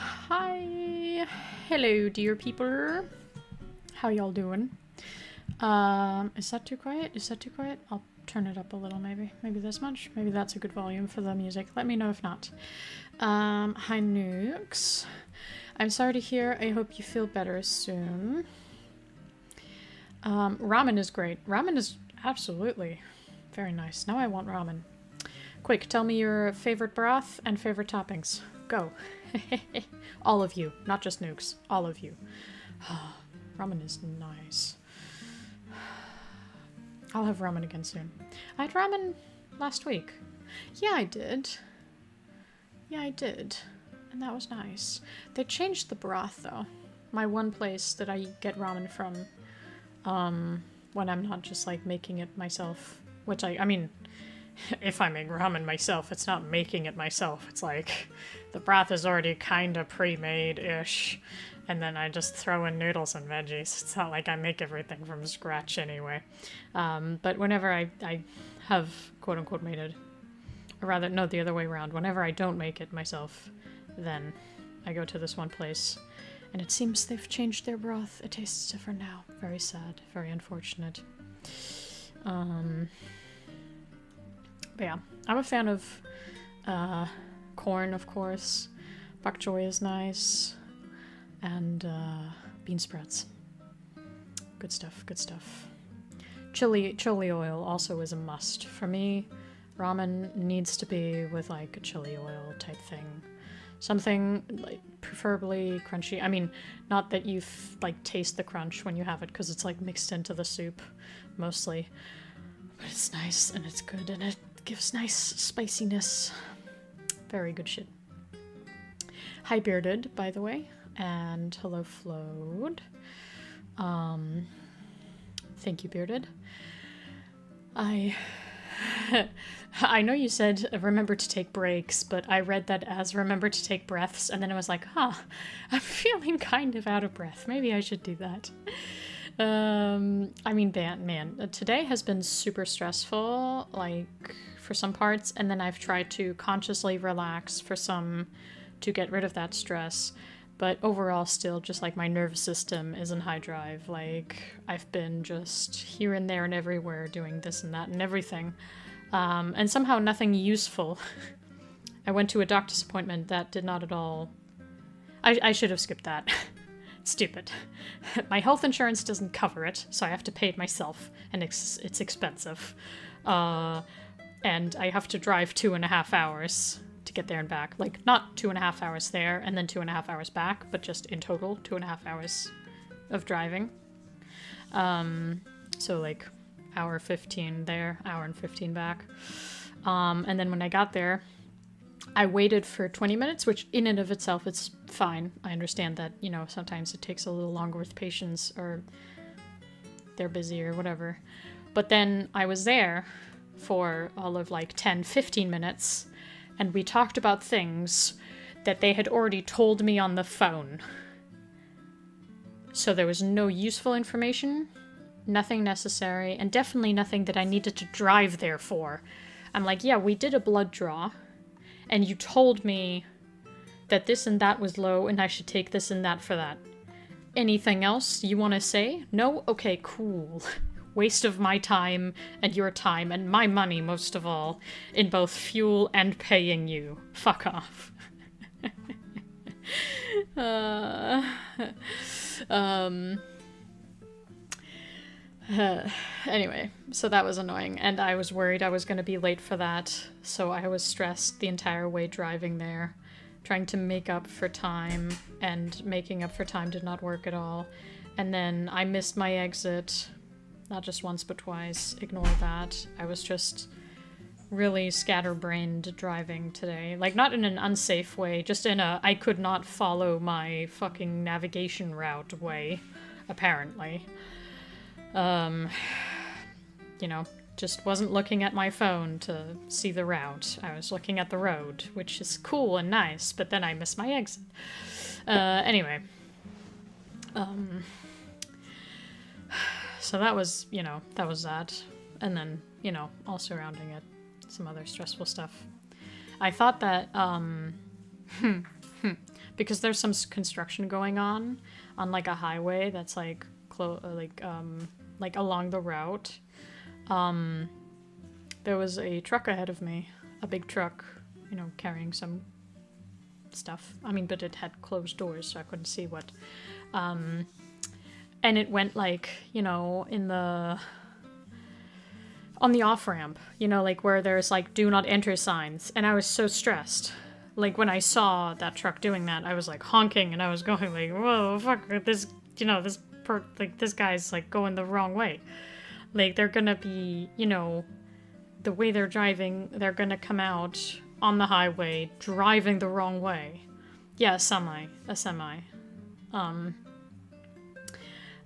Hi. Hello, dear people. How y'all doing? Is that too quiet? Is that too quiet? I'll turn it up a little, maybe. Maybe this much? Maybe that's a good volume for the music. Let me know if not. Hi, Nukes. I'm sorry to hear. I hope you feel better soon. Ramen is great. Ramen is absolutely very nice. Now I want ramen. Quick, tell me your favorite broth and favorite toppings. Go. All of you, not just Nukes. All of you. Ramen is nice. I'll have ramen again soon. I had ramen last week. Yeah, I did. Yeah, I did. And that was nice. They changed the broth, though. My one place that I get ramen from, when I'm not just, like, making it myself. Which I mean, if I make ramen myself, it's not making it myself. It's like, the broth is already kinda pre-made-ish. And then I just throw in noodles and veggies. It's not like I make everything from scratch anyway. But whenever I have quote-unquote made it, or rather, no, the other way around. Whenever I don't make it myself, then I go to this one place. And it seems they've changed their broth. It tastes different now. Very sad. Very unfortunate. But yeah, I'm a fan of corn, of course. Bok choy is nice. And bean sprouts. Good stuff, good stuff. Chili oil also is a must. For me, ramen needs to be with like a chili oil type thing. Something like preferably crunchy. I mean, not that you like taste the crunch when you have it because it's like mixed into the soup mostly. But it's nice and it's good and it gives nice spiciness. Very good shit. Hi Bearded, by the way. And hello, Flowed. Thank you, Bearded. I know you said remember to take breaks, but I read that as remember to take breaths, and then I was like, I'm feeling kind of out of breath. Maybe I should do that. I mean, man, today has been super stressful, like, for some parts, and then I've tried to consciously relax for some to get rid of that stress. But overall, still, just like my nervous system is in high drive. Like, I've been just here and there and everywhere doing this and that and everything. And somehow nothing useful. I went to a doctor's appointment that did not at all... I should have skipped that. Stupid. My health insurance doesn't cover it, so I have to pay it myself. And it's expensive. And I have to drive 2.5 hours to get there and back. Like, not 2.5 hours there and then 2.5 hours back, but just in total 2.5 hours of driving. So like hour 15 there, hour and 15 back. And then when I got there, I waited for 20 minutes, which in and of itself is fine. I understand that, you know, sometimes it takes a little longer with patients or they're busy or whatever. But then I was there for all of like 10-15 minutes and we talked about things that they had already told me on the phone. So there was no useful information, nothing necessary, and definitely nothing that I needed to drive there for. I'm like, yeah, we did a blood draw, and you told me that this and that was low, and I should take this and that for that. Anything else you want to say? No? Okay, cool. Waste of my time and your time and my money most of all in both fuel and paying you. Fuck off. Anyway, so that was annoying and I was worried I was going to be late for that, so I was stressed the entire way driving there, trying to make up for time, and making up for time did not work at all. And then I missed my exit. Not just once, but twice. Ignore that. I was just really scatterbrained driving today. Like, not in an unsafe way, just in a I could not follow my fucking navigation route way, apparently. You know, just wasn't looking at my phone to see the route. I was looking at the road, which is cool and nice, but then I missed my exit. Anyway. So that was, you know, that was that. And then, you know, all surrounding it, some other stressful stuff. I thought that, because there's some construction going on like a highway that's like like along the route. There was a truck ahead of me, a big truck, you know, carrying some stuff. I mean, but it had closed doors, so I couldn't see what. And it went like, you know, on the off-ramp, you know, like where there's like do not enter signs. And I was so stressed. Like when I saw that truck doing that, I was like honking and I was going like, whoa, fuck, this, you know, this guy's like going the wrong way. Like they're gonna be, you know, the way they're driving, they're gonna come out on the highway driving the wrong way. Yeah, a semi.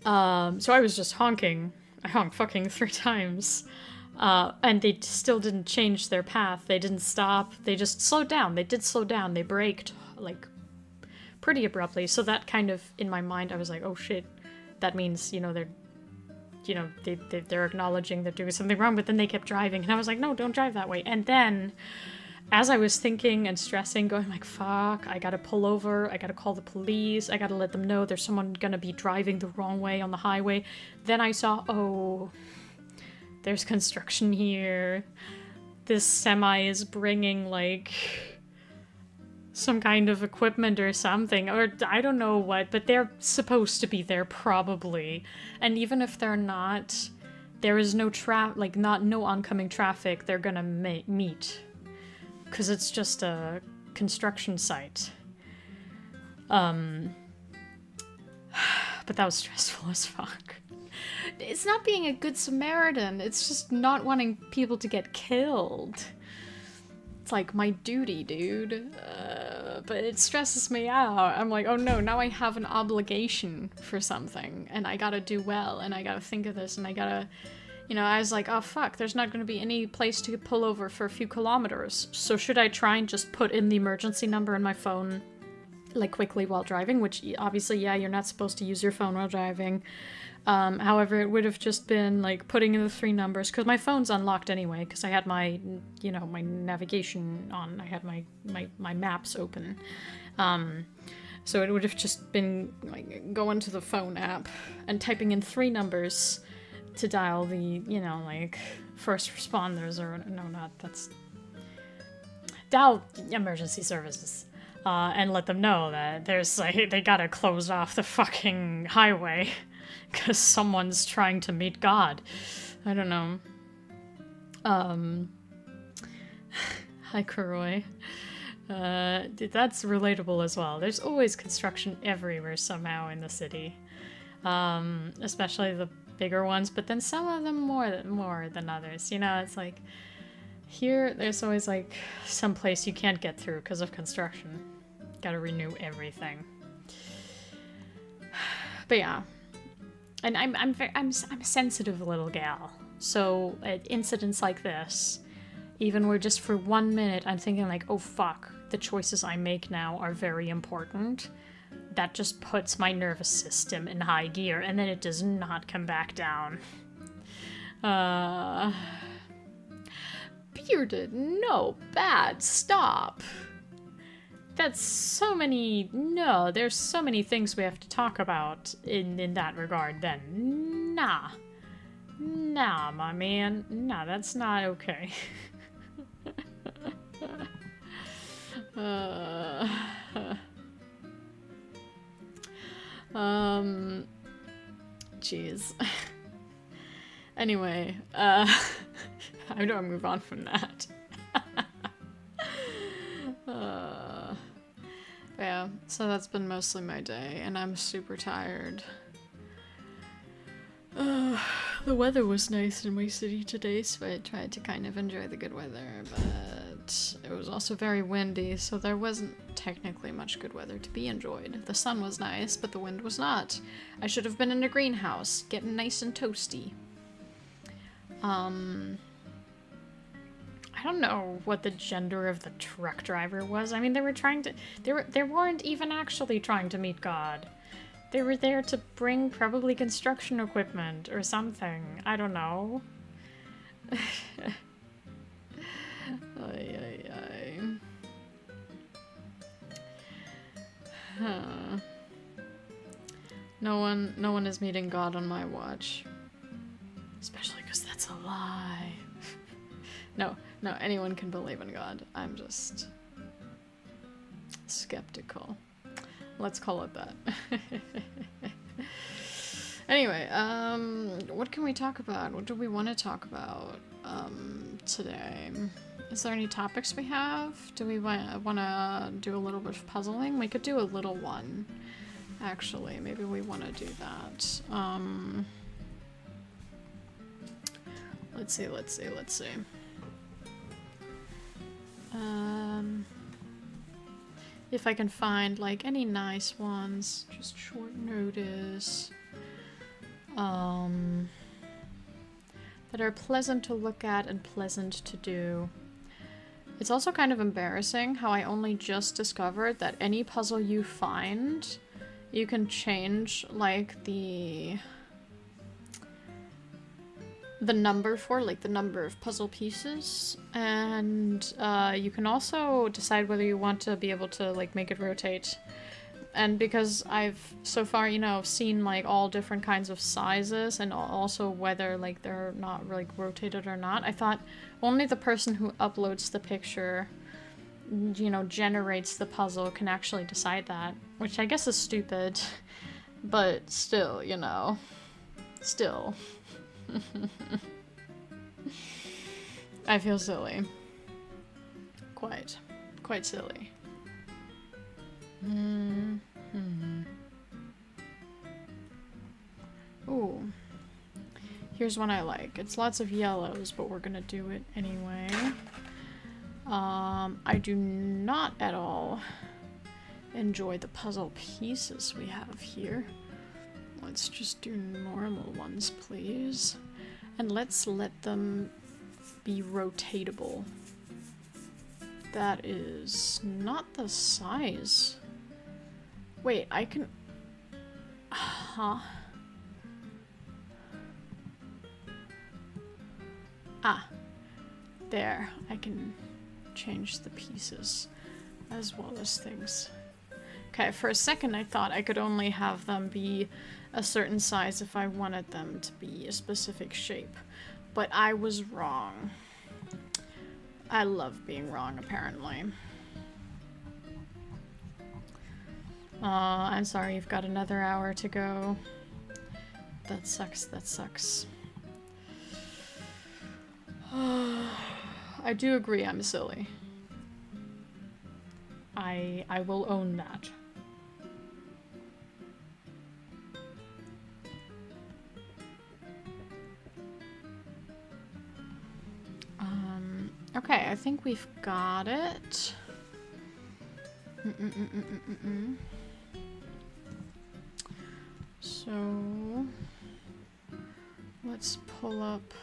So I was just honking. I honked fucking 3 times. And they still didn't change their path. They didn't stop. They just slowed down. They did slow down. They braked, like, pretty abruptly. So that kind of, in my mind, I was like, oh shit. That means, you know, they're acknowledging they're doing something wrong, but then they kept driving. And I was like, no, don't drive that way. And then, as I was thinking and stressing, going like, fuck, I gotta pull over, I gotta call the police, I gotta let them know there's someone gonna be driving the wrong way on the highway. Then I saw, oh, there's construction here. This semi is bringing, like, some kind of equipment or something, or I don't know what, but they're supposed to be there probably. And even if they're not, there is no no oncoming traffic they're gonna meet. Because it's just a construction site. But that was stressful as fuck. It's not being a good Samaritan, it's just not wanting people to get killed. It's like my duty, dude. But it stresses me out. I'm like, oh no, now I have an obligation for something, and I gotta do well, and I gotta think of this, and I gotta... You know, I was like, oh fuck, there's not going to be any place to pull over for a few kilometers. So should I try and just put in the emergency number in my phone, like, quickly while driving? Which, obviously, yeah, you're not supposed to use your phone while driving. However, it would have just been, like, putting in the 3 numbers, because my phone's unlocked anyway, because I had my, you know, my navigation on. I had my maps open. So it would have just been, like, going to the phone app and typing in 3 numbers to dial the, you know, like, first responders, or no, not, that's... Dial emergency services, and let them know that there's, like, they gotta close off the fucking highway, because someone's trying to meet God. I don't know. Hi, Kuroi. That's relatable as well. There's always construction everywhere somehow in the city. Especially the bigger ones, but then some of them more than others. You know, it's like here there's always like some place you can't get through because of construction. Gotta renew everything. But yeah, and I'm a sensitive little gal, so at incidents like this, even where just for 1 minute I'm thinking like, oh fuck, the choices I make now are very important. That just puts my nervous system in high gear, and then it does not come back down. Bearded, no, bad, stop. That's so many, no, there's so many things we have to talk about in that regard then. Nah, my man, nah, that's not okay. Jeez. Anyway, how do I move on from that? Yeah, so that's been mostly my day, and I'm super tired. The weather was nice in my city today, so I tried to kind of enjoy the good weather, but it was also very windy, so there wasn't technically much good weather to be enjoyed. The sun was nice, but the wind was not. I should have been in a greenhouse, getting nice and toasty. I don't know what the gender of the truck driver was. I mean, they weren't even actually trying to meet God. They were there to bring probably construction equipment or something. I don't know. Huh. No one is meeting God on my watch. Especially because that's a lie. No, anyone can believe in God. I'm just skeptical. Let's call it that. Anyway, what can we talk about? What do we want to talk about today? Is there any topics we have? Do we want to do a little bit of puzzling? We could do a little one, actually. Maybe we want to do that. Let's see. If I can find, like, any nice ones, just short notice. That are pleasant to look at and pleasant to do. It's also kind of embarrassing how I only just discovered that any puzzle you find, you can change, like, the number for, like, the number of puzzle pieces, and you can also decide whether you want to be able to, like, make it rotate. And because I've so far, you know, seen, like, all different kinds of sizes and also whether, like, they're not, like, rotated or not, I thought only the person who uploads the picture, you know, generates the puzzle can actually decide that, which I guess is stupid, but still, you know, still. I feel silly. Quite silly. Ooh. Here's one I like. It's lots of yellows, but we're gonna do it anyway. I do not at all enjoy the puzzle pieces we have here. Let's just do normal ones, please. And let's let them be rotatable. That is not the size. Wait, I can... Huh? Ah. There. I can change the pieces as well as things. Okay, for a second I thought I could only have them be a certain size if I wanted them to be a specific shape. But I was wrong. I love being wrong, apparently. I'm sorry, you've got another hour to go. That sucks, that sucks. I do agree I'm silly. I will own that. Okay, I think we've got it. So let's pull up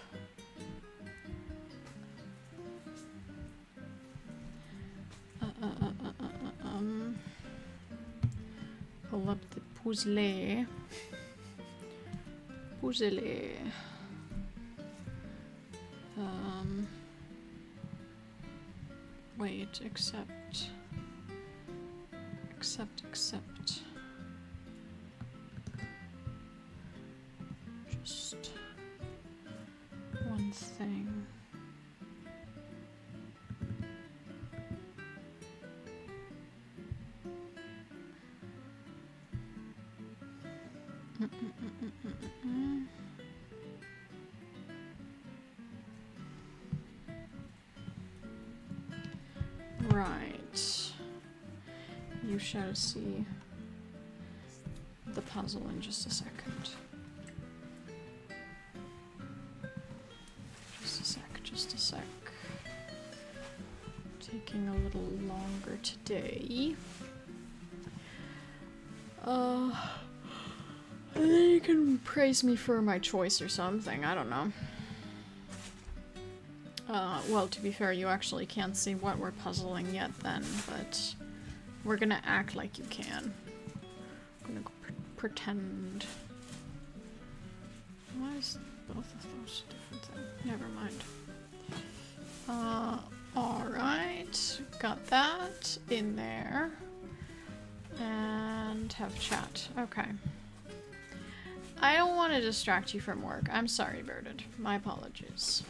the puzzle. Wait, accept. Just one thing. Right. You shall see the puzzle in just a second. Just a sec. Taking a little longer today. You can praise me for my choice or something, I don't know. Well, to be fair, you actually can't see what we're puzzling yet then, but we're gonna act like you can. I'm gonna pretend. Why is both of those different things? Never mind. Alright, got that in there. And can't have chat. Okay. I don't want to distract you from work. I'm sorry, Bearded. My apologies.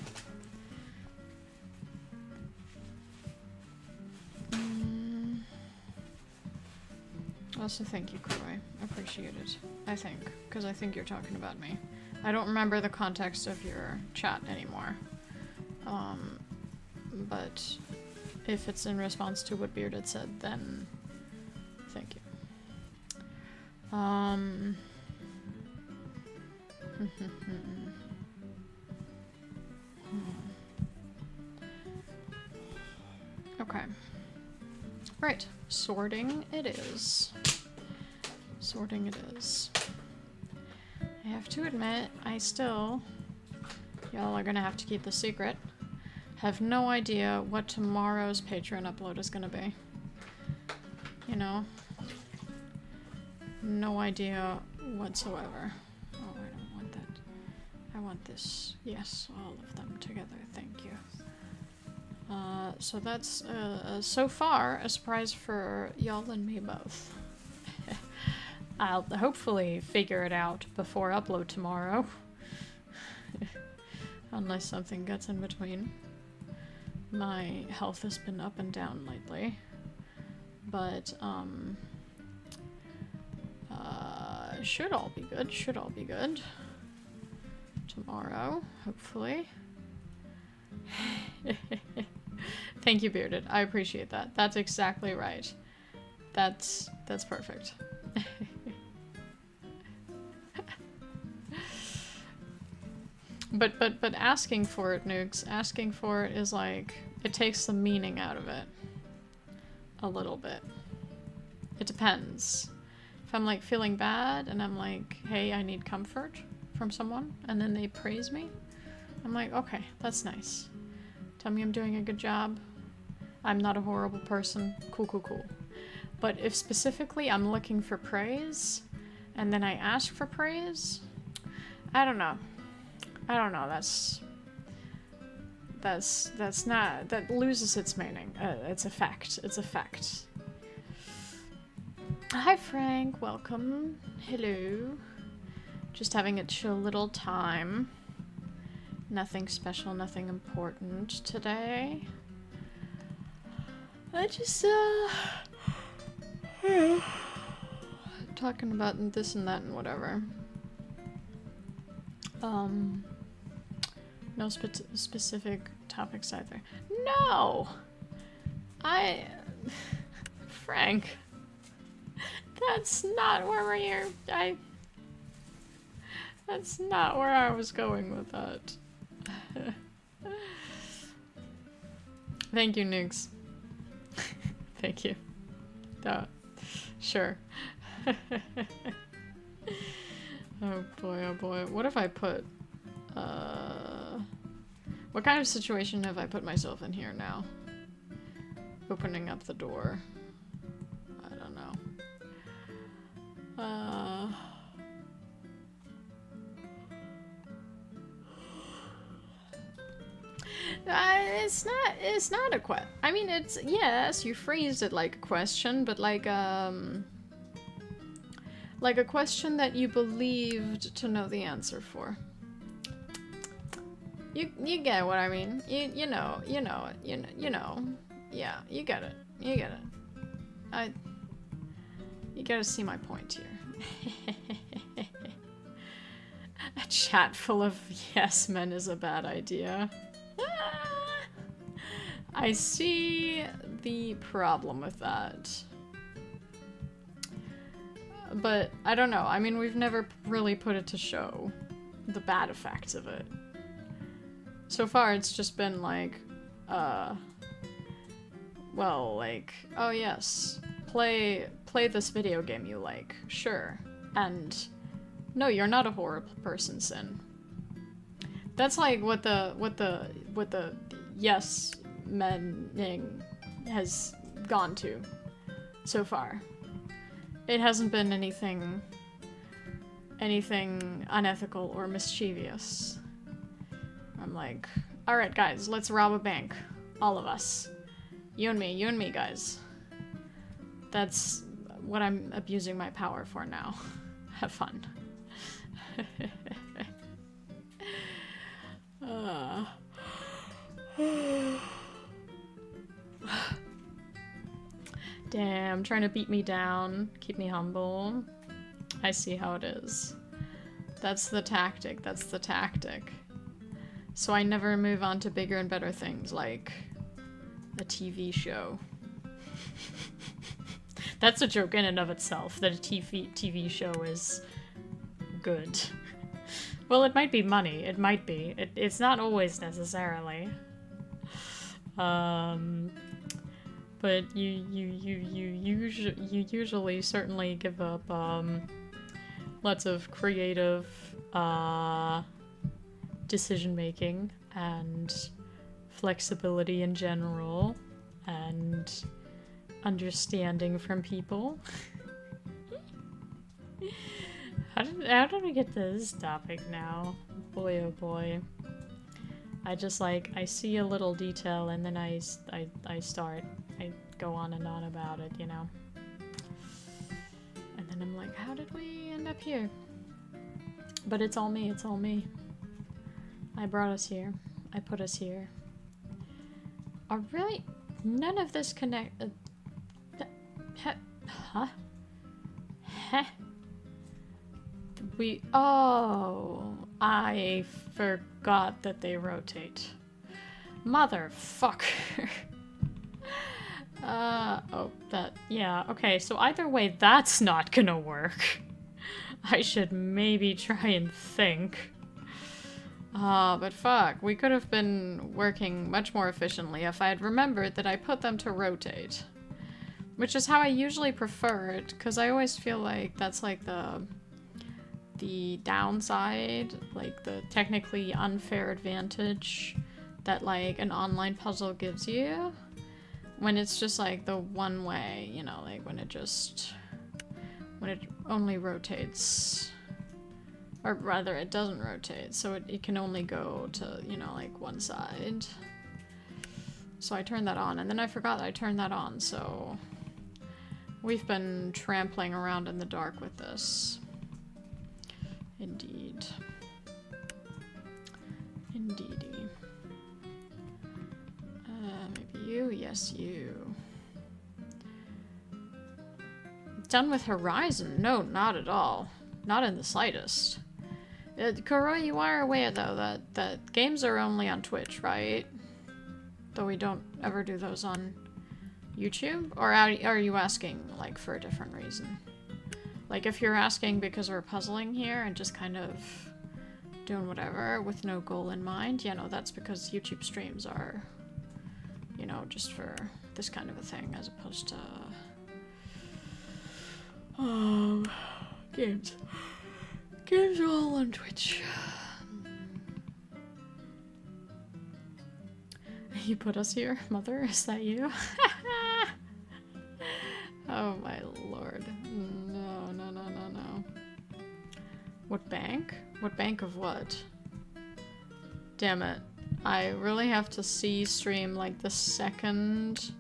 Also, thank you, Kroy. Appreciate it. I think. Because I think you're talking about me. I don't remember the context of your chat anymore. But if it's in response to what Bearded said, then thank you. Okay. Right. Sorting it is. Sorting it is. I have to admit, I still, y'all are gonna have to keep the secret, have no idea what tomorrow's Patreon upload is gonna be. You know? No idea whatsoever. Oh, I don't want that. I want this. Yes, all of them together. Thank you. So that's, so far, a surprise for y'all and me both. I'll hopefully figure it out before upload tomorrow. Unless something gets in between. My health has been up and down lately. But, should all be good. Should all be good. Tomorrow, hopefully. Thank you, Bearded. I appreciate that. That's exactly right. That's perfect. But asking for it, Nukes, asking for it is like, it takes the meaning out of it. A little bit. It depends. If I'm like feeling bad and I'm like, hey, I need comfort from someone, and then they praise me, I'm like, okay, that's nice. Tell me I'm doing a good job. I'm not a horrible person. Cool, cool, cool. But if specifically I'm looking for praise, and then I ask for praise, I don't know. I don't know, that's not, that loses its meaning. It's a fact. It's a fact. Hi Frank, welcome. Hello. Just having a chill little time. Nothing special, nothing important today. I just, talking about this and that and whatever. No specific topics either. No! Frank. That's not where we're here. That's not where I was going with that. Thank you, Nix. Thank you. Sure. Oh boy. What if I put, what kind of situation have I put myself in here now? Opening up the door. I don't know. It's not a question. I mean, it's, yes, you phrased it like a question, but like a question that you believed to know the answer for. You get what I mean. You know it. You know. Yeah, you get it. You get it. You gotta see my point here. A chat full of yes men is a bad idea. I see the problem with that. But I don't know. I mean, we've never really put it to show the bad effects of it. So far, it's just been like, well, like, oh yes, play this video game you like, sure. And no, you're not a horrible person, Sin. That's like what the yes mening has gone to so far. It hasn't been anything unethical or mischievous. I'm like, alright guys, let's rob a bank. All of us. You and me, guys. That's what I'm abusing my power for now. Have fun. Damn, trying to beat me down, keep me humble. I see how it is. That's the tactic, that's the tactic. So I never move on to bigger and better things, like a TV show. That's a joke in and of itself, that a TV show is good. Well, it might be money, it might be. It's not always necessarily. But you usually certainly give up lots of creative decision making and flexibility in general and understanding from people. How did we get to this topic now? Boy oh boy. I just like, I see a little detail and then I go on and on about it, you know? And then I'm like, how did we end up here? But it's all me, it's all me. I brought us here. I put us here. Are really none of this connect... huh? Heh? Oh, I forgot that they rotate. Motherfucker. Yeah, okay, so either way, that's not gonna work. I should maybe try and think. But fuck, we could have been working much more efficiently if I had remembered that I put them to rotate. Which is how I usually prefer it, because I always feel like that's like the downside, like the technically unfair advantage that like an online puzzle gives you. When it's just like the one way, you know, like when it only rotates. Or rather, it doesn't rotate, so it can only go to, you know, like one side. So I turned that on, and then I forgot that I turned that on, so we've been trampling around in the dark with this. Indeed. Indeedy. Maybe you? Yes, you. Done with Horizon? No, not at all. Not in the slightest. Kuro, you are aware, though, that games are only on Twitch, right? Though we don't ever do those on YouTube? Or are you asking, like, for a different reason? Like, if you're asking because we're puzzling here and just kind of doing whatever with no goal in mind, yeah, no, that's because YouTube streams are, you know, just for this kind of a thing, as opposed to... games. Games are all on Twitch. You put us here, Mother? Is that you? Oh my lord. No, no, no, no, no. What bank? What bank of what? Damn it. I really have to see stream like the second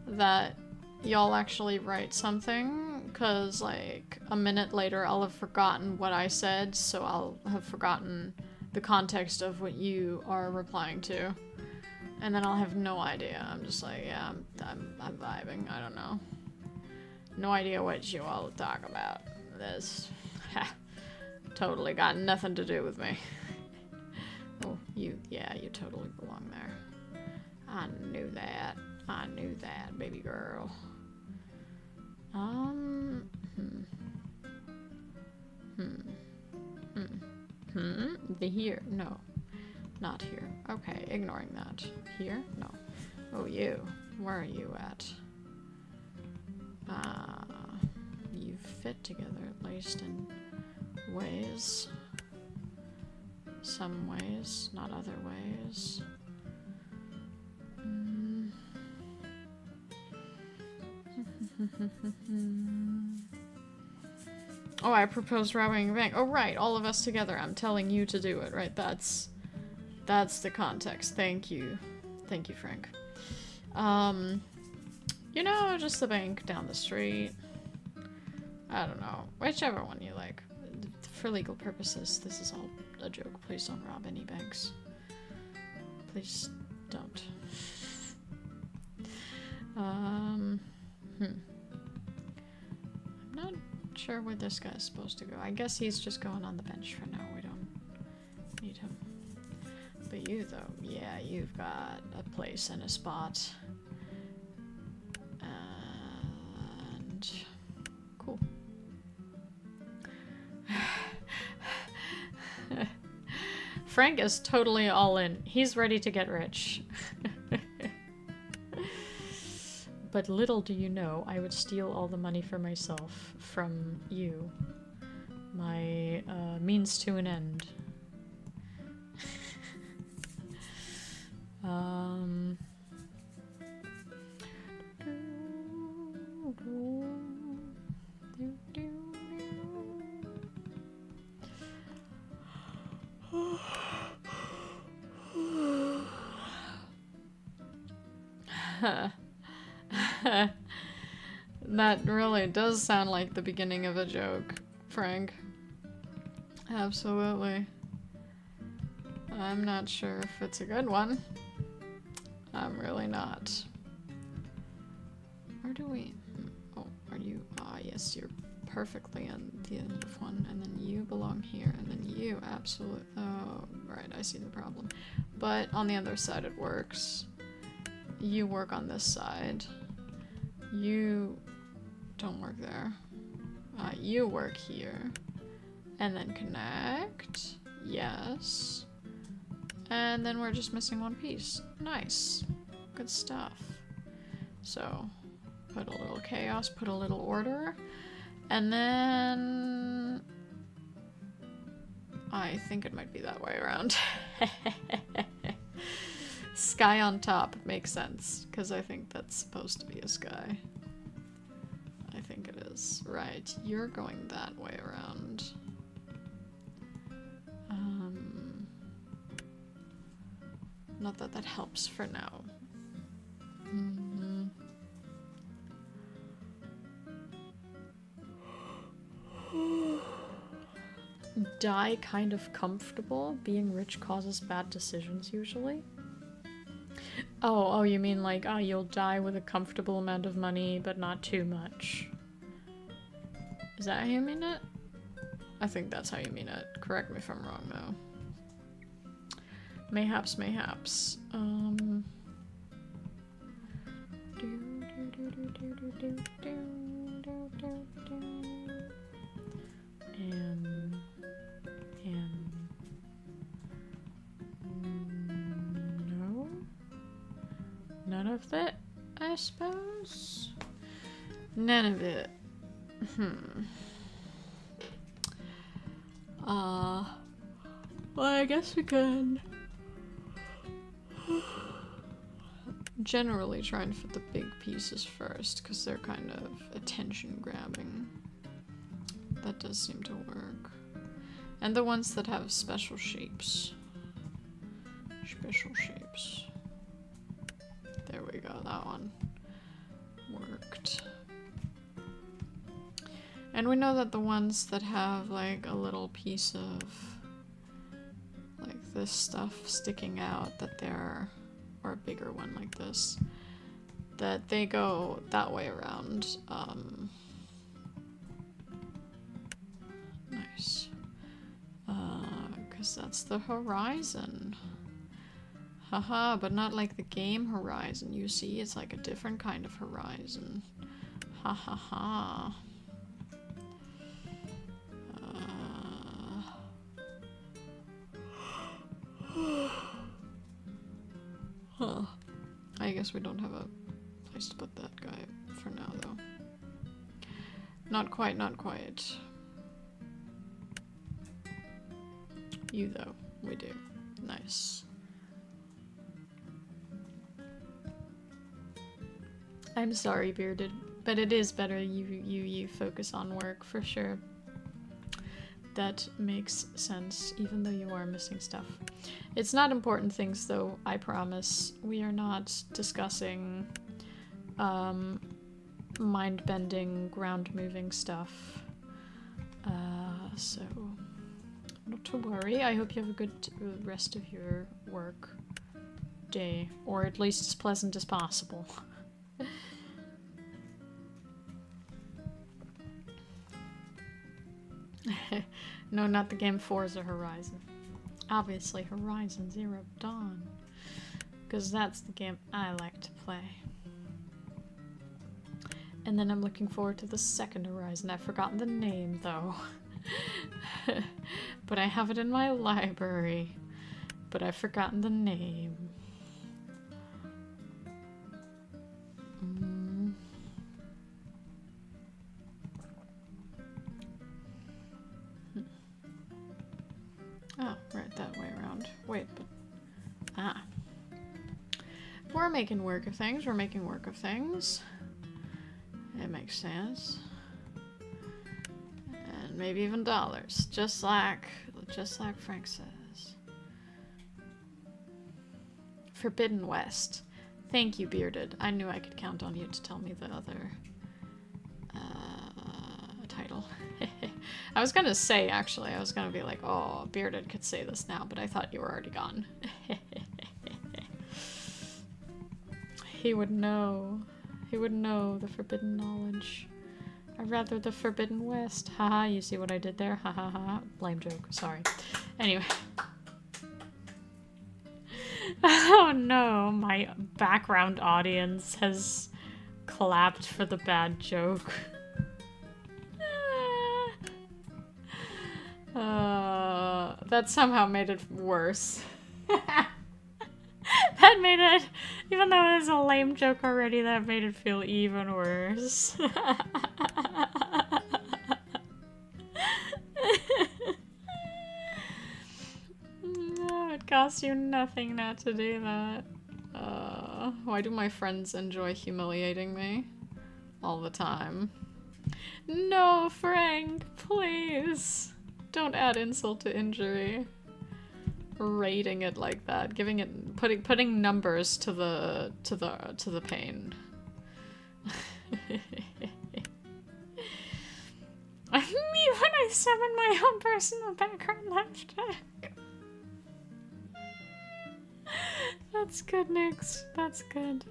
that y'all actually write something, because like a minute later I'll have forgotten what I said, so I'll have forgotten the context of what you are replying to. And then I'll have no idea. I'm just like, yeah, I'm vibing. I don't know. No idea what you all talk about. This totally got nothing to do with me. Oh, yeah, you totally belong there. I knew that. I knew that, baby girl. The here? No. Not here. Okay, ignoring that. Here? No. Oh, you. Where are you at? You fit together, at least in ways. Some ways, not other ways. Oh, I proposed robbing a bank. Oh, right, all of us together. I'm telling you to do it, right? That's the context. Thank you. Thank you, Frank. You know, just the bank down the street. I don't know. Whichever one you like. For legal purposes, this is all a joke. Please don't rob any banks. Please don't. I'm not sure where this guy's supposed to go. I guess he's just going on the bench for now. We don't need him. But you, though, yeah, you've got a place and a spot. And cool. Frank is totally all in. He's ready to get rich. But little do you know, I would steal all the money for myself from you. My means to an end. That really does sound like the beginning of a joke, Frank. Absolutely. I'm not sure if it's a good one. I'm really not. Where do we... Oh, are you... Ah, yes, you're perfectly on the end of one. And then you belong here. And then you absolutely... Oh, right, I see the problem. But on the other side it works. You work on this side. You don't work there. You work here. And then connect. Yes. And then we're just missing one piece. Nice. Good stuff. So, put a little chaos, put a little order. And then... I think it might be that way around. Sky on top makes sense, because I think that's supposed to be a sky. I think it is. Right, you're going that way around. Not that that helps for now. Die kind of comfortable. Being rich causes bad decisions usually. Oh, you mean like, oh, you'll die with a comfortable amount of money, but not too much. Is that how you mean it? I think that's how you mean it. Correct me if I'm wrong, though. Mayhaps, mayhaps. And... no? None of it, I suppose? None of it. Well, I guess we could generally try and fit the big pieces first, because they're kind of attention grabbing. That does seem to work. And the ones that have special shapes. Special shapes. There we go, that one worked. And we know that the ones that have like a little piece of like this stuff sticking out, that they're, or a bigger one like this, that they go that way around. Nice. Because that's the horizon. Haha, but not like the game horizon, you see? It's like a different kind of horizon. Ha ha ha. Huh. I guess we don't have a place to put that guy for now, though. Not quite, not quite. You, though, we do. Nice. I'm sorry, Bearded, but it is better you focus on work, for sure. That makes sense, even though you are missing stuff. It's not important things, though, I promise. We are not discussing mind-bending, ground-moving stuff. So, not to worry. I hope you have a good rest of your work day, or at least as pleasant as possible. No, not the game Forza Horizon. Obviously Horizon Zero Dawn. Because that's the game I like to play. And then I'm looking forward to the second Horizon. I've forgotten the name, though. But I have it in my library. But I've forgotten the name. Oh, right, that way around. Wait, but... Ah. We're making work of things. We're making work of things. It makes sense. And maybe even dollars. Just like Frank says. Forbidden West. Thank you, Bearded. I knew I could count on you to tell me the other title. I was gonna say, actually, I was gonna be like, oh, Bearded could say this now, but I thought you were already gone. He would know. He would know the forbidden knowledge. I'd rather the Forbidden West. Haha, you see what I did there? Ha ha ha. Lame joke. Sorry. Anyway. Oh no, my background audience has clapped for the bad joke. That somehow made it worse. That made it, even though it was a lame joke already, that made it feel even worse. No, it costs you nothing not to do that. Why do my friends enjoy humiliating me? All the time. No, Frank, please. Don't add insult to injury. Rating it like that, giving it, putting numbers to the pain. Me when I summon my own personal background laugh track. That's good, Nyx. That's good.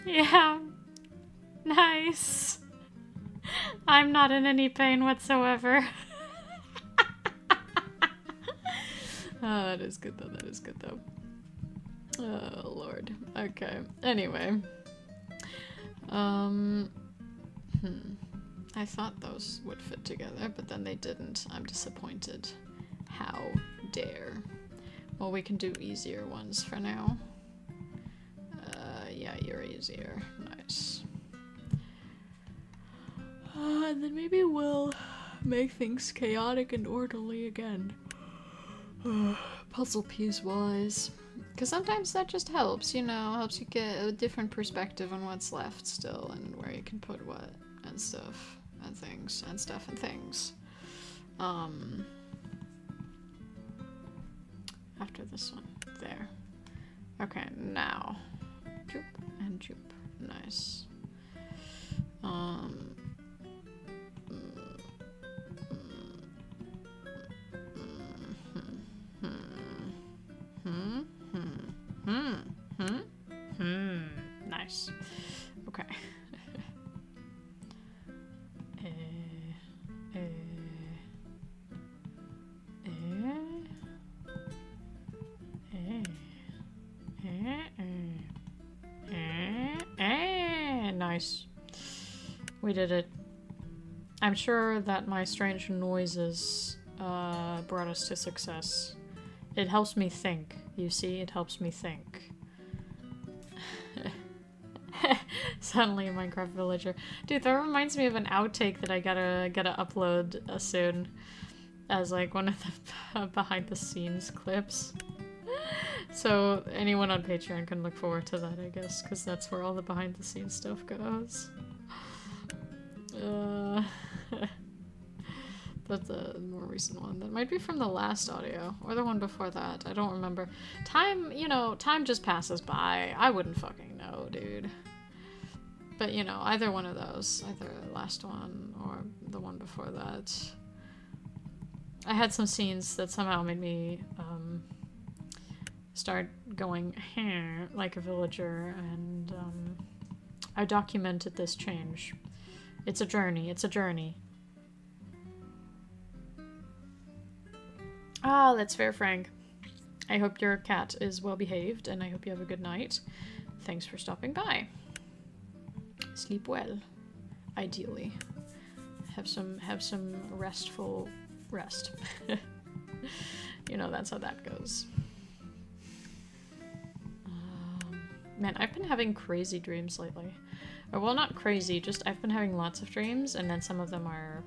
Yeah. Nice. I'm not in any pain whatsoever. Oh, that is good though, that is good though. Oh, Lord. Okay. Anyway. I thought those would fit together, but then they didn't. I'm disappointed. How dare. Well, we can do easier ones for now. Yeah, you're easier. Nice. And then maybe we'll make things chaotic and orderly again. Puzzle piece wise, because sometimes that just helps, you know, helps you get a different perspective on what's left still and where you can put what and stuff and things and stuff and things. After this one, there. Okay, now, joop and joop, nice. Nice. Okay. Nice. We did it. I'm sure that my strange noises brought us to success. It helps me think. You see, it helps me think. Suddenly a Minecraft villager. Dude, that reminds me of an outtake that I gotta upload soon. As like one of the behind the scenes clips. So anyone on Patreon can look forward to that, I guess, because that's where all the behind the scenes stuff goes. That's a more recent one. That might be from the last audio, or the one before that. I don't remember. Time, you know, time just passes by. I wouldn't fucking know, dude. But, you know, either one of those. Either the last one or the one before that. I had some scenes that somehow made me start going like a villager, and I documented this change. It's a journey. It's a journey. Ah, that's fair, Frank. I hope your cat is well behaved, and I hope you have a good night. Thanks for stopping by. Sleep well, ideally. Have some restful rest. You know, that's how that goes. Man, I've been having crazy dreams lately. Or, well, not crazy, just I've been having lots of dreams, and then some of them are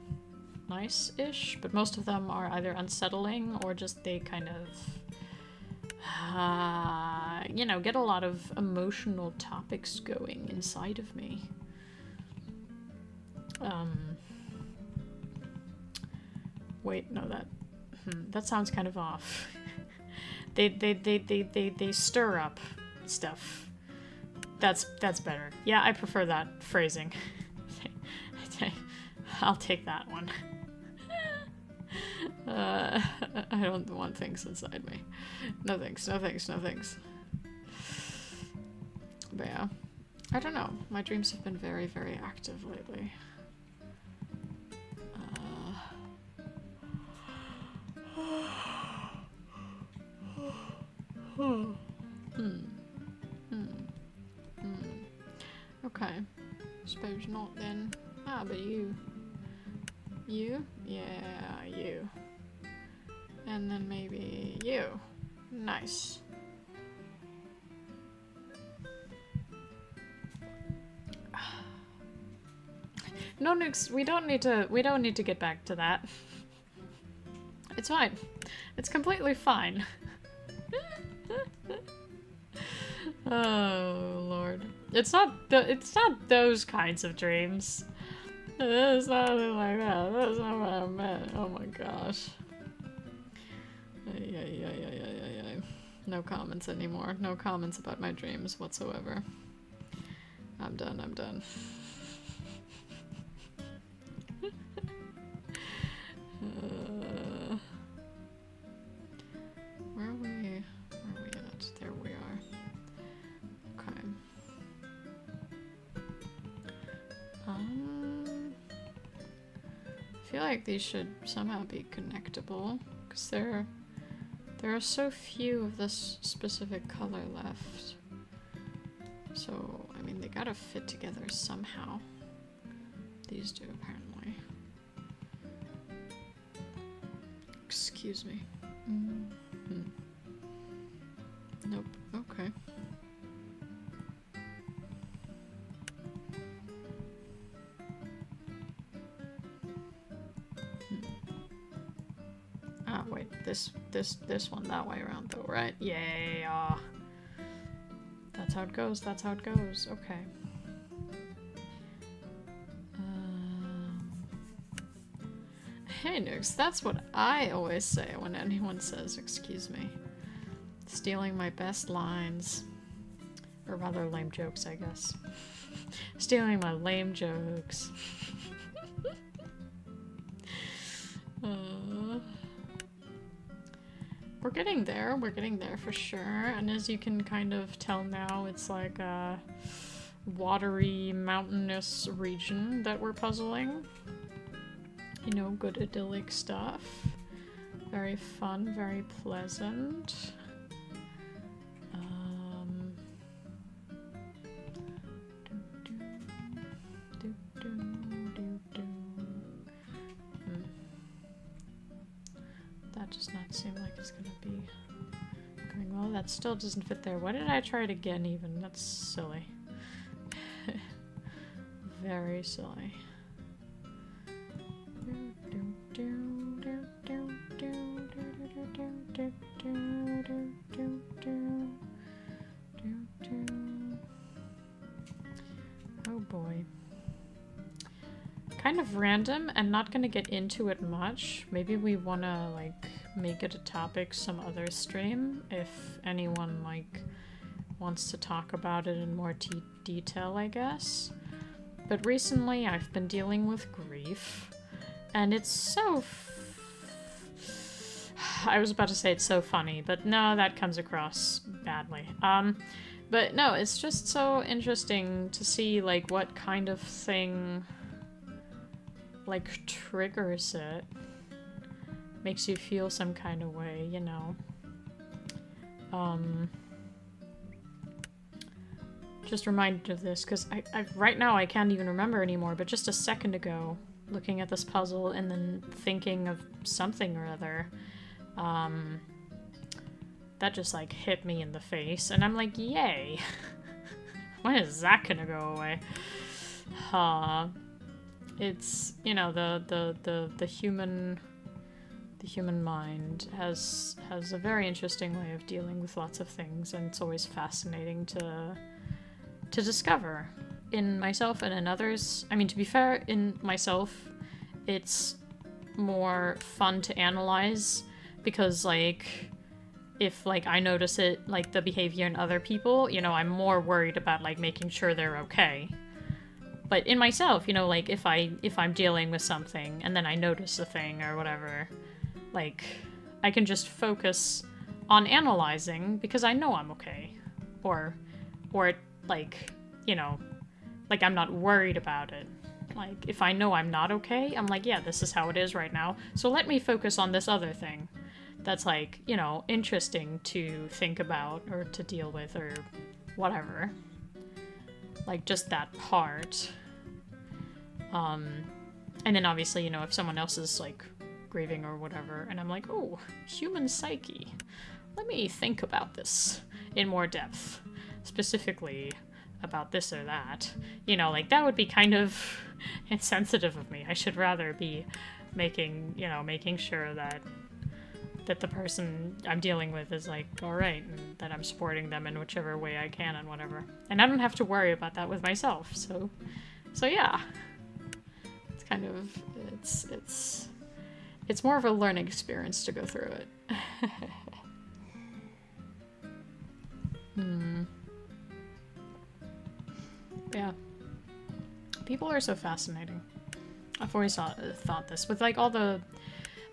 nice-ish, but most of them are either unsettling or just they kind of, you know, get a lot of emotional topics going inside of me. Wait, no, that sounds kind of off. They stir up stuff. That's better. Yeah, I prefer that phrasing. I'll take that one. I don't want things inside me. No thanks, no thanks, no thanks. But yeah, I don't know. My dreams have been very, very active lately. Okay. Suppose not then. Ah, but you. You? Yeah, you. And then maybe you. Nice. No nukes, we don't need to get back to that. It's fine. It's completely fine. Oh Lord. It's not those kinds of dreams. It's nothing like that. That's not what I meant. Oh my gosh. No comments anymore. No comments about my dreams whatsoever. I'm done. I'm done. Where are we? Where are we at? There we are. Okay. I feel like these should somehow be connectable, because there are so few of this specific color left. So, I mean, they gotta fit together somehow. These do, apparently. Excuse me. Nope. Okay. Ah, wait. This one that way around, though, right? Yeah. That's how it goes. That's how it goes. Okay. Hey, Nukes, that's what I always say when anyone says, excuse me. Stealing my best lines. Or rather, lame jokes, I guess. Stealing my lame jokes. We're getting there. We're getting there for sure. And as you can kind of tell now, it's like a watery, mountainous region that we're puzzling. You know, good idyllic stuff. Very fun, very pleasant. That does not seem like it's gonna be going well. That still doesn't fit there. Why did I try it again even? That's silly. Very silly. Oh boy. Kind of random and not gonna get into it much. Maybe we wanna like make it a topic some other stream if anyone like wants to talk about it in more detail, I guess. but recently I've been dealing with grief, and it's so I was about to say it's so funny, but no, that comes across badly. But no, it's just so interesting to see, like, what kind of thing, like, triggers it. Makes you feel some kind of way, you know. Just reminded of this, because I right now I can't even remember anymore, but just a second ago, looking at this puzzle and then thinking of something or other, that just, like, hit me in the face, and I'm like, yay! When is that gonna go away? It's, you know, the human mind has a very interesting way of dealing with lots of things, and it's always fascinating to discover in myself and in others. I mean, to be fair, in myself, it's more fun to analyze, because, like, if, like, I notice it, like, the behavior in other people, you know, I'm more worried about, like, making sure they're okay. But in myself, you know, like, if I'm dealing with something and then I notice a thing or whatever, like, I can just focus on analyzing because I know I'm okay. Or, like, you know, like, I'm not worried about it. Like, if I know I'm not okay, I'm like, yeah, this is how it is right now, so let me focus on this other thing that's, like, you know, interesting to think about or to deal with or whatever. Like, just that part. And then obviously, you know, if someone else is, like, grieving or whatever, and I'm like, oh, human psyche. Let me think about this in more depth. Specifically about this or that. You know, like, that would be kind of insensitive of me. I should rather be making sure that the person I'm dealing with is, like, alright, and that I'm supporting them in whichever way I can and whatever. And I don't have to worry about that with myself, so yeah. It's kind of, it's more of a learning experience to go through it. Yeah. People are so fascinating. I've always thought this, with, like, all the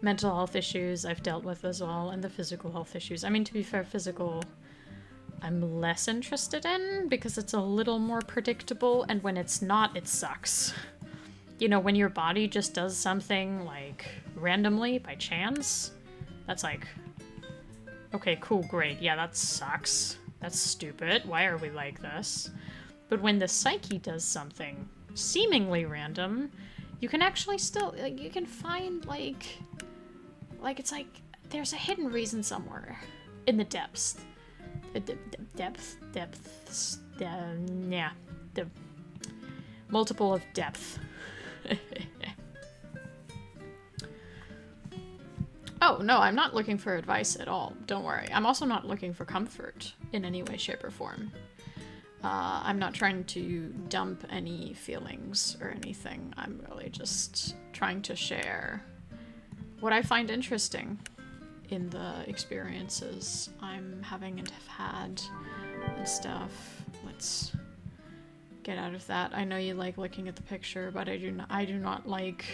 mental health issues I've dealt with as well, and the physical health issues. I mean, to be fair, physical I'm less interested in, because it's a little more predictable, and when it's not, it sucks. You know, when your body just does something, like, randomly, by chance, that's like, okay, cool, great, yeah, that sucks. That's stupid. Why are we like this? But when the psyche does something seemingly random, you can actually still, like, you can find, like, it's like, there's a hidden reason somewhere in the depths. Depths. Yeah. The multiple of depth. Oh, no, I'm not looking for advice at all. Don't worry. I'm also not looking for comfort in any way, shape, or form. I'm not trying to dump any feelings or anything. I'm really just trying to share what I find interesting in the experiences I'm having and have had and stuff. Let's get out of that. I know you like looking at the picture, but I do not like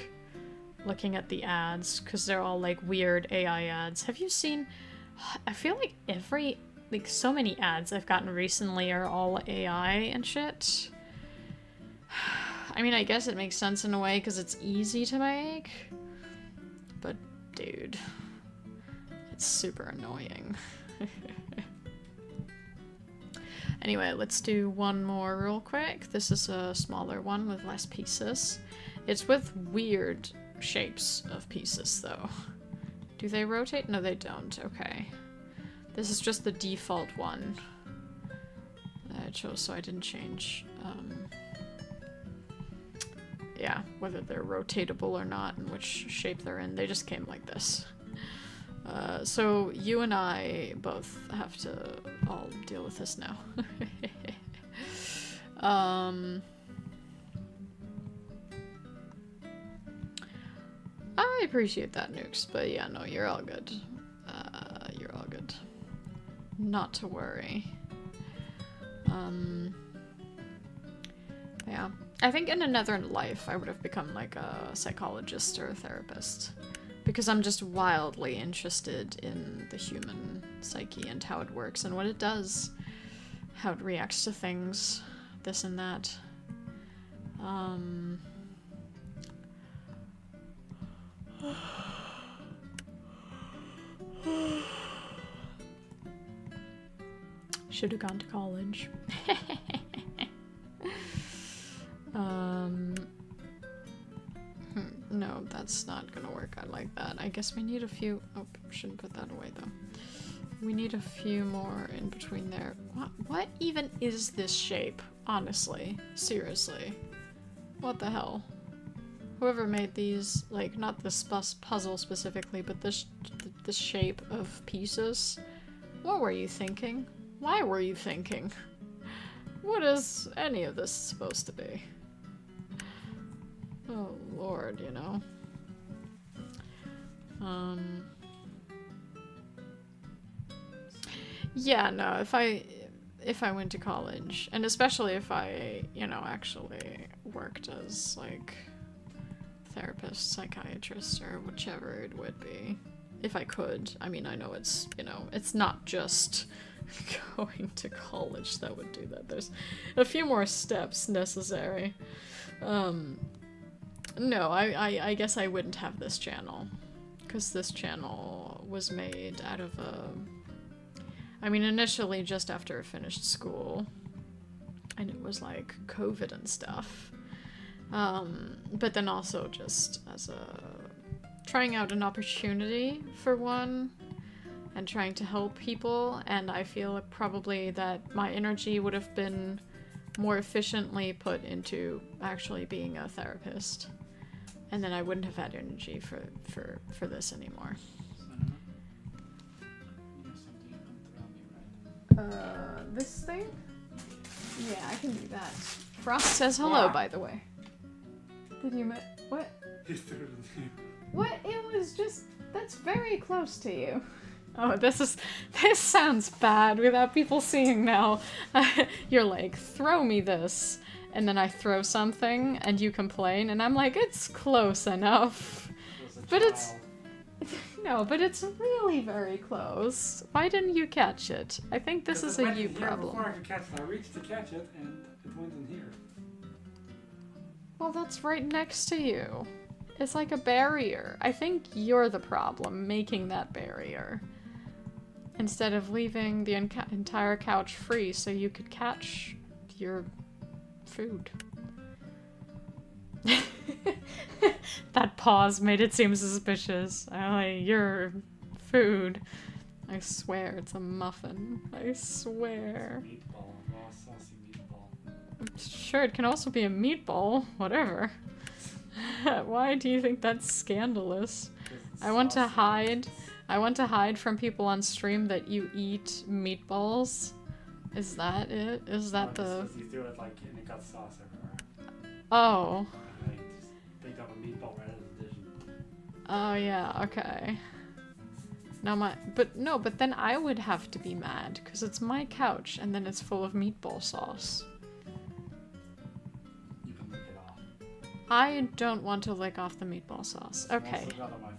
looking at the ads, because they're all, like, weird AI ads. Have you seen... I feel like so many ads I've gotten recently are all AI and shit. I mean, I guess it makes sense in a way, because it's easy to make. But, dude, it's super annoying. Anyway, let's do one more real quick. This is a smaller one with less pieces. It's with weird shapes of pieces, though. Do they rotate? No, they don't. Okay. This is just the default one that I chose, so I didn't change, yeah, whether they're rotatable or not and which shape they're in. They just came like this. So you and I both have to all deal with this now. I appreciate that, Nukes, but yeah, no, you're all good. You're all good. Not to worry. Yeah. I think in another life I would have become like a psychologist or a therapist. Because I'm just wildly interested in the human psyche and how it works and what it does. How it reacts to things, this and that. Should have gone to college. No, that's not gonna work out like that. I guess we need a few... Oh, shouldn't put that away though. We need a few more in between there. What even is this shape? Honestly. Seriously. What the hell? Whoever made these, like, not this puzzle specifically, but this shape of pieces. What were you thinking? Why were you thinking? What is any of this supposed to be? Oh lord, you know. Yeah, no, if I went to college, and especially if I, you know, actually worked as, like, therapist, psychiatrist, or whichever it would be. If I could. I mean, I know it's, you know, it's not just going to college that would do that. There's a few more steps necessary. No, I guess I wouldn't have this channel. Because this channel was made out of a... I mean, initially just after I finished school. And it was like COVID and stuff. But then also just as a... trying out an opportunity for one. And trying to help people. And I feel probably that my energy would have been more efficiently put into actually being a therapist. And then I wouldn't have had energy for this anymore. This thing? Yeah, I can do that. Frost says hello, by the way. Did you what? What? It was just... That's very close to you. Oh, this sounds bad without people seeing now. You're like, throw me this. And then I throw something, and you complain, and I'm like, it's close enough. But it's... No, but it's really very close. Why didn't you catch it? I think this is a you problem. Before I could catch it, I reached to catch it, and it went in here. Well, that's right next to you. It's like a barrier. I think you're the problem, making that barrier. Instead of leaving the entire couch free so you could catch your food. That pause made it seem suspicious. Your food. I swear it's a muffin. I swear. Meatball, raw saucy meatball. Sure, it can also be a meatball. Whatever. Why do you think that's scandalous? I want to hide from people on stream that you eat meatballs. Is that it? Is that the... You threw it like and it got sauce everywhere. Oh. And I just picked up a meatball right out of the dish. Oh yeah, okay. Now but then I would have to be mad, because it's my couch and then it's full of meatball sauce. You can lick it off. I don't want to lick off the meatball sauce. Okay. Also got on my phone.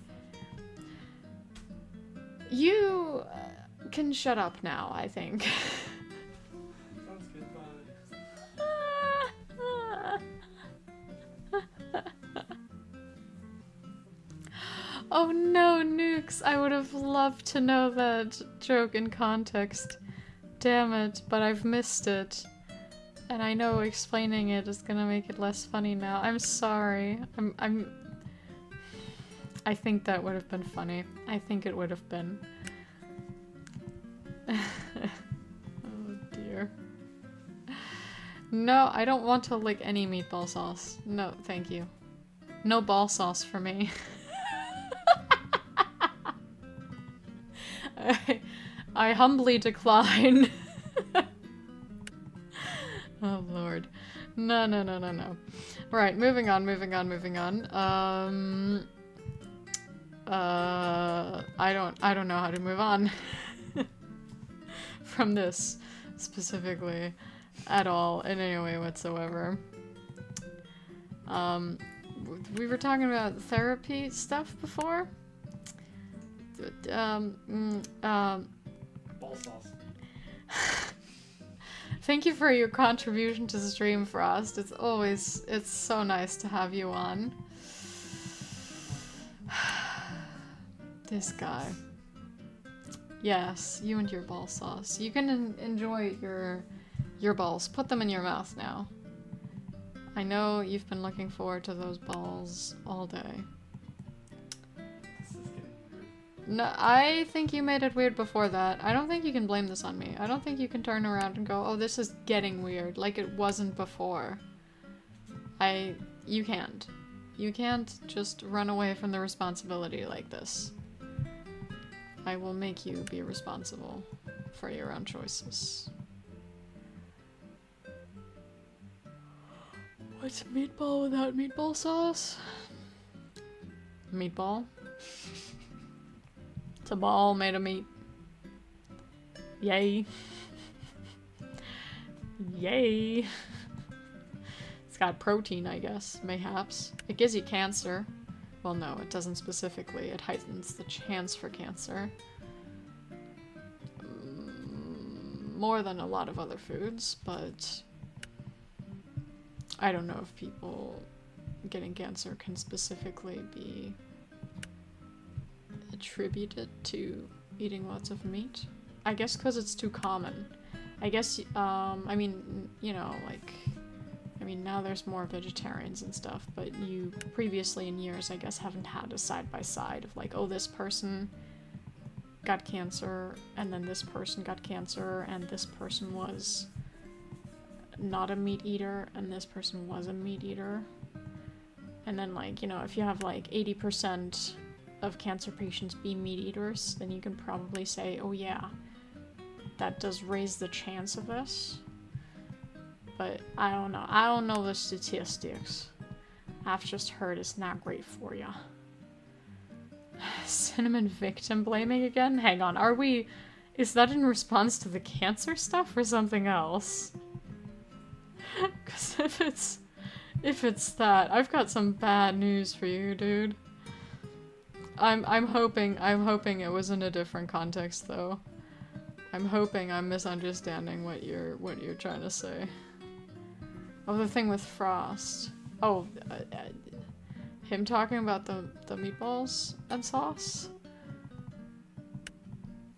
You can shut up now, I think. Sounds good, Oh no, Nukes! I would have loved to know that joke in context. Damn it, but I've missed it. And I know explaining it is gonna make it less funny now. I'm sorry. I think that would have been funny. I think it would have been. Oh dear. No, I don't want to lick any meatball sauce. No, thank you. No ball sauce for me. I humbly decline. Oh lord. No. Right, moving on. I don't know how to move on from this specifically at all in any way whatsoever. We were talking about therapy stuff before. Ball sauce. Thank you for your contribution to the stream, Frost. It's so nice to have you on. This guy. Yes, you and your ball sauce. You can enjoy your balls. Put them in your mouth now. I know you've been looking forward to those balls all day. This is getting weird. No, I think you made it weird before that. I don't think you can blame this on me. I don't think you can turn around and go, oh, this is getting weird, like it wasn't before. You can't. You can't just run away from the responsibility like this. I will make you be responsible for your own choices. What's a meatball without meatball sauce? Meatball? It's a ball made of meat. Yay. Yay. It's got protein, I guess, mayhaps. It gives you cancer. Well, no, it doesn't specifically. It heightens the chance for cancer. More than a lot of other foods, but I don't know if people getting cancer can specifically be attributed to eating lots of meat. I guess because it's too common. I guess, I mean, you know, like, I mean, now there's more vegetarians and stuff, but you previously in years, I guess, haven't had a side-by-side of like, oh, this person got cancer, and then this person got cancer, and this person was not a meat eater, and this person was a meat eater. And then, like, you know, if you have like 80% of cancer patients be meat eaters, then you can probably say, oh yeah, that does raise the chance of this. But I don't know. I don't know the statistics. I've just heard it's not great for you. Cinnamon victim blaming again? Hang on, are we... Is that in response to the cancer stuff or something else? Because if it's that, I've got some bad news for you, dude. I'm hoping it was in a different context though. I'm hoping I'm misunderstanding what you're trying to say. Oh, the thing with Frost. Oh, him talking about the meatballs and sauce?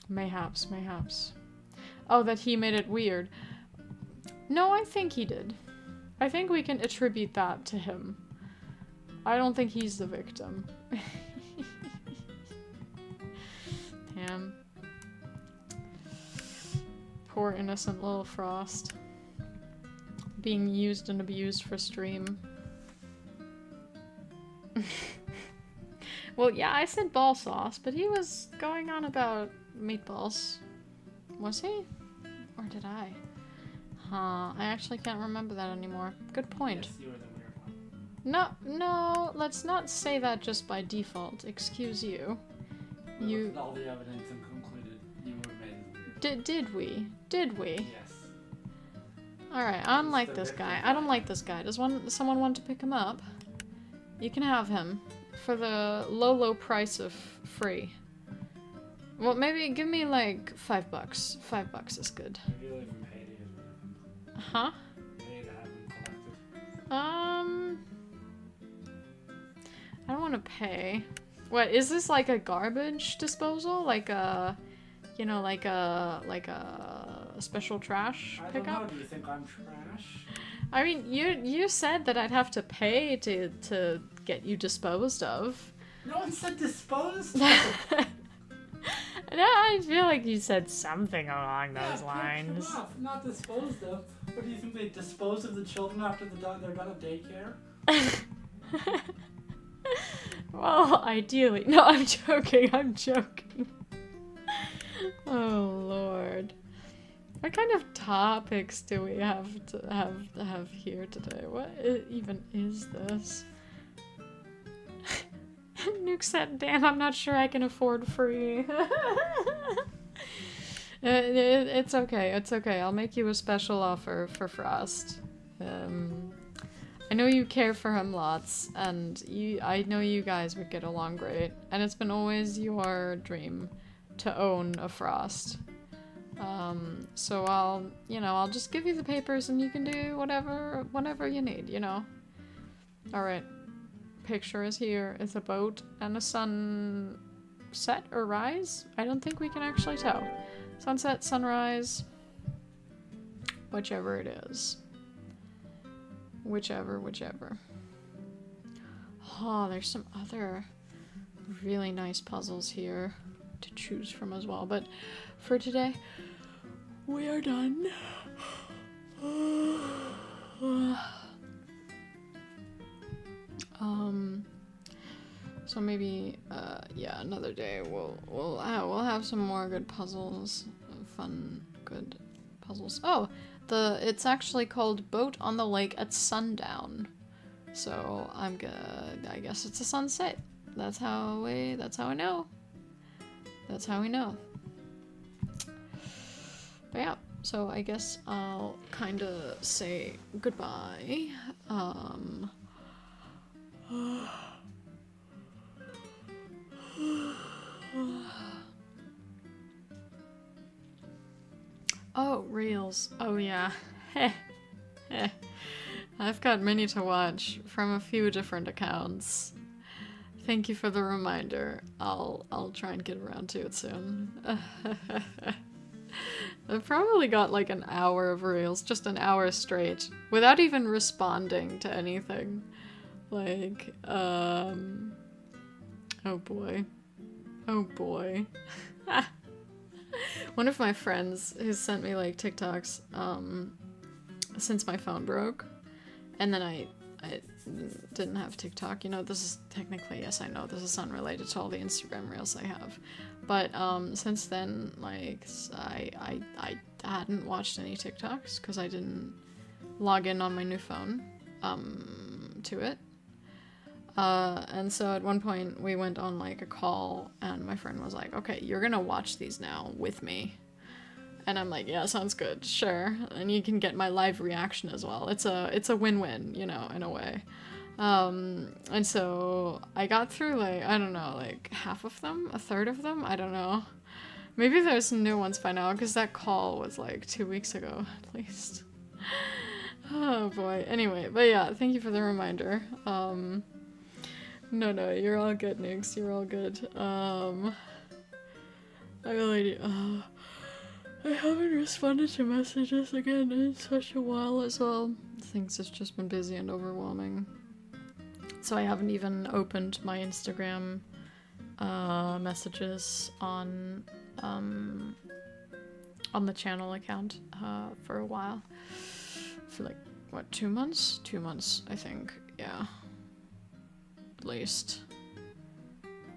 Mayhaps. Oh, that he made it weird. No, I think he did. I think we can attribute that to him. I don't think he's the victim. Damn. Poor innocent little Frost. Being used and abused for stream. Well, yeah, I said ball sauce, but he was going on about meatballs. Was he? Or did I? Huh, I actually can't remember that anymore. Good point. Yes, you were the weird one. No, let's not say that just by default. Excuse you. We looked at all the evidence and concluded you were made as weird. Did we? Did we? Yes. Alright, I don't like this guy. I don't like this guy. Does someone want to pick him up? You can have him. For the low price of free. Well, maybe give me like $5. $5 is good. Maybe you'll even pay to get rid of him. Huh? Pay to have him collected. I don't want to pay. What, is this like a garbage disposal? Like a, you know, like a special trash I don't pickup? know, do you think I'm trash? I mean, you said that I'd have to pay to get you disposed of. No one said disposed. No, I feel like you said something along those Yeah, lines. pick them up, not disposed of. What do you think, they dispose of the children after they're done at daycare? Well, ideally. No, I'm joking. Oh, Lord. What kind of topics do we have to have here today? What even is this? Nuke said, damn, I'm not sure I can afford free. It's okay. I'll make you a special offer for Frost. I know you care for him lots, and I know you guys would get along great. And it's been always your dream to own a Frost. So I'll just give you the papers and you can do whatever you need, you know? Alright. Picture is here. It's a boat and a sunset or rise? I don't think we can actually tell. Sunset, sunrise, whichever it is. Whichever. Oh, there's some other really nice puzzles here to choose from as well. But for today, we are done. So maybe, yeah, another day we'll have some more good puzzles, fun, good puzzles. Oh, it's actually called Boat on the Lake at Sundown. So I guess it's a sunset. That's how I know. That's how we know. But yeah, so I guess I'll kind of say goodbye. Oh, Reels. Oh yeah. I've got many to watch from a few different accounts. Thank you for the reminder. I'll try and get around to it soon. I've probably got like an hour of Reels, just an hour straight, without even responding to anything. Like, oh boy. Oh boy. One of my friends who sent me like TikToks, since my phone broke, and then I didn't have TikTok. You know, this is technically, yes, I know this is unrelated to all the Instagram Reels I have, but since then, like, I hadn't watched any TikToks because I didn't log in on my new phone to it. And so at one point we went on like a call and my friend was like, okay, you're gonna watch these now with me. And I'm like, yeah, sounds good, sure. And you can get my live reaction as well. It's a win-win, you know, in a way. And so I got through like, I don't know, like half of them, a third of them, I don't know. Maybe there's new ones by now because that call was like 2 weeks ago at least. Oh boy. Anyway, but yeah, thank you for the reminder. No, you're all good, Nix. You're all good. I really do. I haven't responded to messages again in such a while as well. Things have just been busy and overwhelming. So I haven't even opened my Instagram messages on the channel account for a while. For like, what, 2 months? 2 months, I think. Yeah. At least.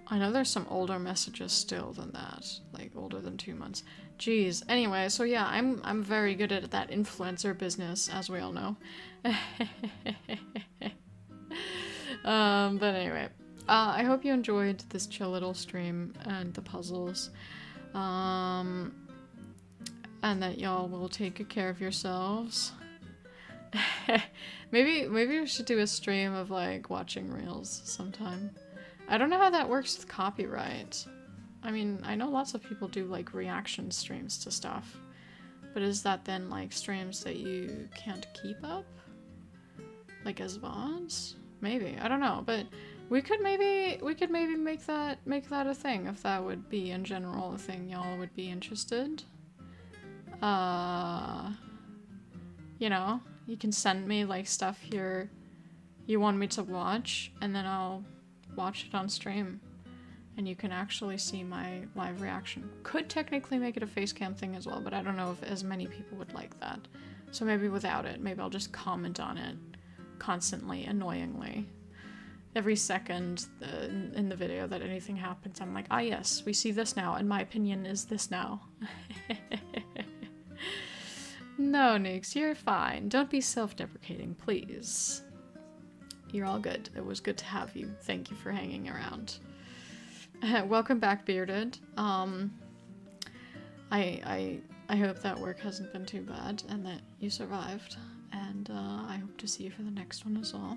I know there's some older messages still than that, like older than 2 months. Jeez. Anyway, so yeah, I'm very good at that influencer business, as we all know. But anyway, I hope you enjoyed this chill little stream and the puzzles, and that y'all will take good care of yourselves. Maybe we should do a stream of like watching Reels sometime. I don't know how that works with copyright. I mean, I know lots of people do like reaction streams to stuff, but is that then like streams that you can't keep up? Like as VODs? Maybe, I don't know, but we could maybe make that a thing if that would be in general a thing y'all would be interested. You know, you can send me like stuff here you want me to watch, and then I'll watch it on stream. And you can actually see my live reaction. Could technically make it a face cam thing as well, but I don't know if as many people would like that. So maybe without it, maybe I'll just comment on it constantly, annoyingly. Every second in the video that anything happens, I'm like, ah yes, we see this now, and my opinion is this now. No, Nix, you're fine. Don't be self-deprecating, please. You're all good. It was good to have you. Thank you for hanging around. Welcome back, Bearded. I hope that work hasn't been too bad and that you survived. And I hope to see you for the next one as well.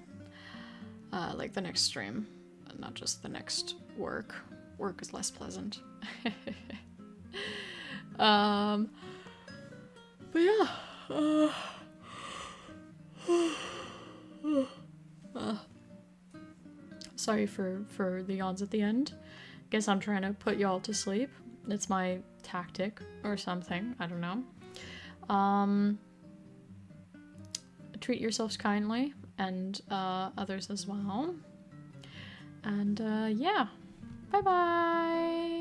Like the next stream, not just the next work. Work is less pleasant. But yeah. Sorry for the yawns at the end. Guess I'm trying to put y'all to sleep. It's my tactic or something. I don't know. Treat yourselves kindly and others as well. And yeah. Bye bye.